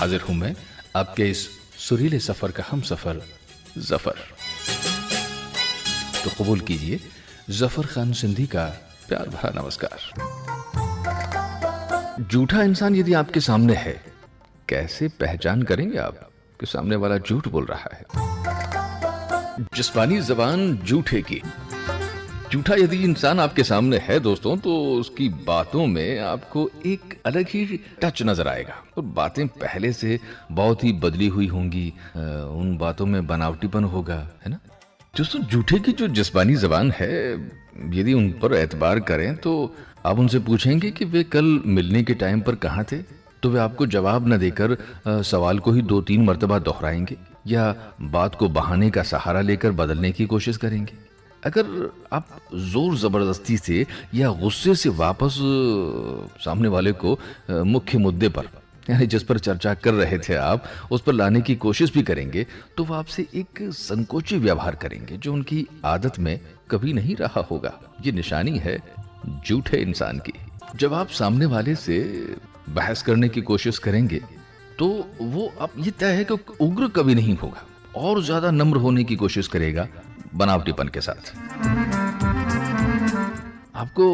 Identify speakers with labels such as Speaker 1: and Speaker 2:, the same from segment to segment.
Speaker 1: हाजिर हूं मैं आपके इस सुरीले सफर का हम सफर जफर। तो कबूल कीजिए जफर खान सिंधी का प्यार भरा नमस्कार। झूठा इंसान यदि आपके सामने है, कैसे पहचान करेंगे आप कि सामने वाला झूठ बोल रहा है? जिस्मानी जबान झूठे की। झूठा यदि इंसान आपके सामने है दोस्तों, तो उसकी बातों में आपको एक अलग ही टच नजर आएगा और बातें पहले से बहुत ही बदली हुई होंगी। उन बातों में बनावटीपन होगा, है ना दोस्तों। झूठे की जो जिस्मानी जबान है, यदि उन पर एतबार करें तो आप उनसे पूछेंगे कि वे कल मिलने के टाइम पर कहाँ थे, तो वे आपको जवाब न देकर सवाल को ही 2-3 मर्तबा दोहराएंगे या बात को बहाने का सहारा लेकर बदलने की कोशिश करेंगे। अगर आप जोर जबरदस्ती से या गुस्से से वापस सामने वाले को मुख्य मुद्दे पर, यानी जिस पर चर्चा कर रहे थे आप, उस पर लाने की कोशिश भी करेंगे, तो वो आपसे एक संकोची व्यवहार करेंगे जो उनकी आदत में कभी नहीं रहा होगा। ये निशानी है झूठे इंसान की। जब आप सामने वाले से बहस करने की कोशिश करेंगे तो वो अब ये तय है कि उग्र कभी नहीं होगा और ज्यादा नम्र होने की कोशिश करेगा बनावटीपन के साथ। आपको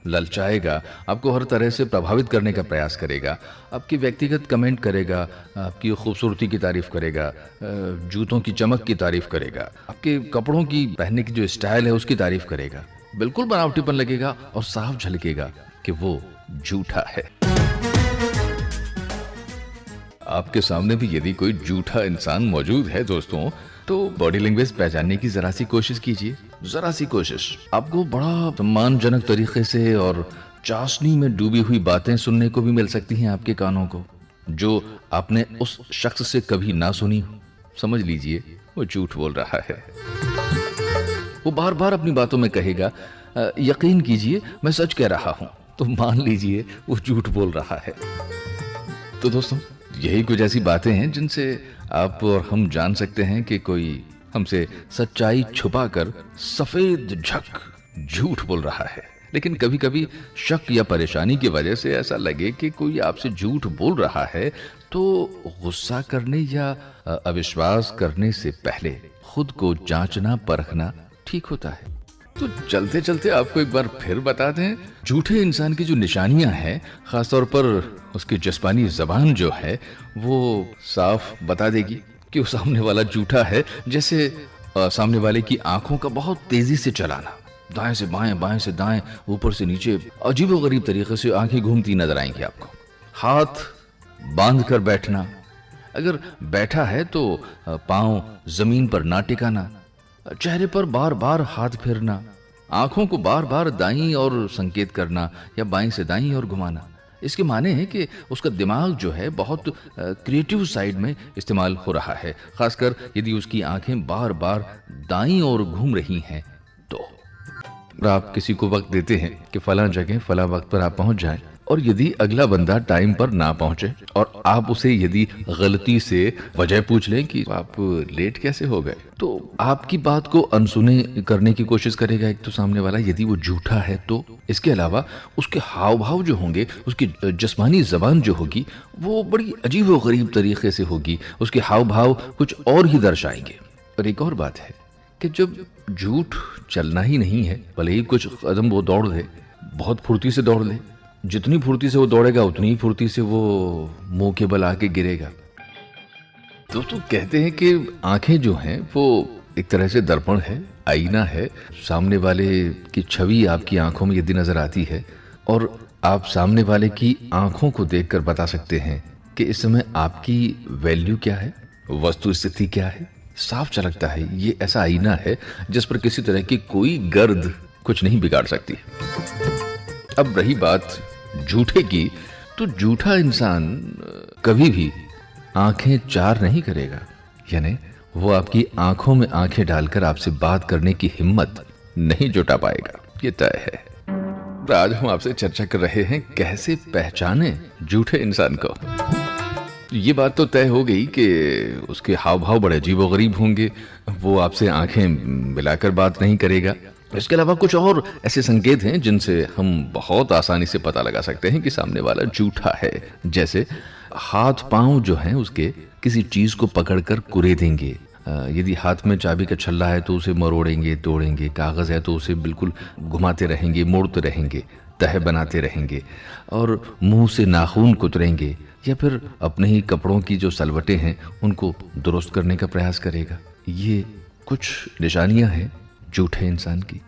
Speaker 1: ललचाएगा, आपको हर तरह से प्रभावित करने का प्रयास करेगा, आपकी व्यक्तिगत कमेंट करेगा, आपकी खूबसूरती की तारीफ करेगा, जूतों की चमक की तारीफ करेगा, आपके कपड़ों की पहनने की जो स्टाइल है उसकी तारीफ करेगा। बिल्कुल बनावटीपन लगेगा और साफ झलकेगा कि वो झूठा है। आपके सामने भी यदि कोई झूठा इंसान मौजूद है दोस्तों, तो बॉडी लैंग्वेज पहचानने की जरा सी कोशिश कीजिए। जरा सी कोशिश आपको बड़ा सम्मानजनक तरीके से और चाशनी में डूबी हुई बातें सुनने को भी मिल सकती हैं आपके कानों को, जो आपने उस शख्स से कभी ना सुनी हो। समझ लीजिए वो झूठ बोल रहा है। वो बार बार अपनी बातों में कहेगा, यकीन कीजिए मैं सच कह रहा हूं, तो मान लीजिए वो झूठ बोल रहा है। तो दोस्तों, यही कुछ ऐसी बातें हैं जिनसे आप और हम जान सकते हैं कि कोई हमसे सच्चाई छुपाकर सफेद झक झूठ बोल रहा है। लेकिन कभी कभी शक या परेशानी की वजह से ऐसा लगे कि कोई आपसे झूठ बोल रहा है, तो गुस्सा करने या अविश्वास करने से पहले खुद को जांचना परखना ठीक होता है। तो चलते चलते आपको एक बार फिर बता दें, झूठे इंसान की जो निशानियां हैं, खासतौर पर उसकी जिस्मानी जबान जो है, वो साफ बता देगी कि वो सामने वाला झूठा है। जैसे सामने वाले की आंखों का बहुत तेजी से चलाना, दाएं से बाएं, बाएं से दाएं, ऊपर से नीचे, अजीबोगरीब तरीके से आंखें घूमती नजर आएंगी आपको। हाथ बांध कर बैठना, अगर बैठा है तो पांव जमीन पर ना टिकाना, चेहरे पर बार बार हाथ फेरना, आंखों को बार बार दाईं और संकेत करना या बाईं से दाईं और घुमाना। इसके माने है कि उसका दिमाग जो है बहुत क्रिएटिव साइड में इस्तेमाल हो रहा है, खासकर यदि उसकी आंखें बार बार दाईं ओर घूम रही हैं। तो आप किसी को वक्त देते हैं कि फला जगह फला वक्त पर आप पहुंच जाएं, और यदि अगला बंदा टाइम पर ना पहुंचे और आप उसे यदि गलती से वजह पूछ लें कि आप लेट कैसे हो गए, तो आपकी बात को अनसुने करने की कोशिश करेगा एक तो सामने वाला, यदि वो झूठा है तो। इसके अलावा उसके हाव भाव जो होंगे, उसकी जिस्मानी जबान जो होगी, वो बड़ी अजीब व गरीब तरीके से होगी। उसके हाव भाव कुछ और ही दर्शाएंगे। और एक और बात है कि जब झूठ चलना ही नहीं है, भले ही कुछ कदम वो दौड़ ले, बहुत फुर्ती से दौड़ ले, जितनी फुर्ती से वो दौड़ेगा उतनी ही फुर्ती से वो मुंह के बल आके गिरेगा। दोस्तों, कहते हैं कि आंखें जो हैं वो एक तरह से दर्पण है, आईना है। सामने वाले की छवि आपकी आंखों में यदि नजर आती है और आप सामने वाले की आंखों को देखकर बता सकते हैं कि इस समय आपकी वैल्यू क्या है, वस्तु स्थिति क्या है, साफ झलकता है। ये ऐसा आईना है जिस पर किसी तरह की कोई गर्द कुछ नहीं बिगाड़ सकती। अब रही बात झूठे की, तो झूठा इंसान कभी भी आंखें चार नहीं करेगा, यानी वो आपकी आंखों में आंखें डालकर आपसे बात करने की हिम्मत नहीं जुटा पाएगा। ये तय है। आज हम आपसे चर्चा कर रहे हैं कैसे पहचाने झूठे इंसान को। ये बात तो तय हो गई कि उसके हाव भाव बड़े अजीबोगरीब होंगे, वो आपसे आंखें मिलाकर बात नहीं करेगा। इसके अलावा कुछ और ऐसे संकेत हैं जिनसे हम बहुत आसानी से पता लगा सकते हैं कि सामने वाला झूठा है। जैसे हाथ पांव जो हैं उसके किसी चीज को पकड़कर कुरेदेंगे। यदि हाथ में चाबी का छल्ला है तो उसे मरोड़ेंगे, तोड़ेंगे। कागज है तो उसे बिल्कुल घुमाते रहेंगे, मोड़ते रहेंगे, तह बनाते रहेंगे। और मुंह से नाखून कुतरेंगे या फिर अपने ही कपड़ों की जो सलवटें हैं उनको दुरुस्त करने का प्रयास करेगा। ये कुछ निशानियां हैं झूठे इंसान की।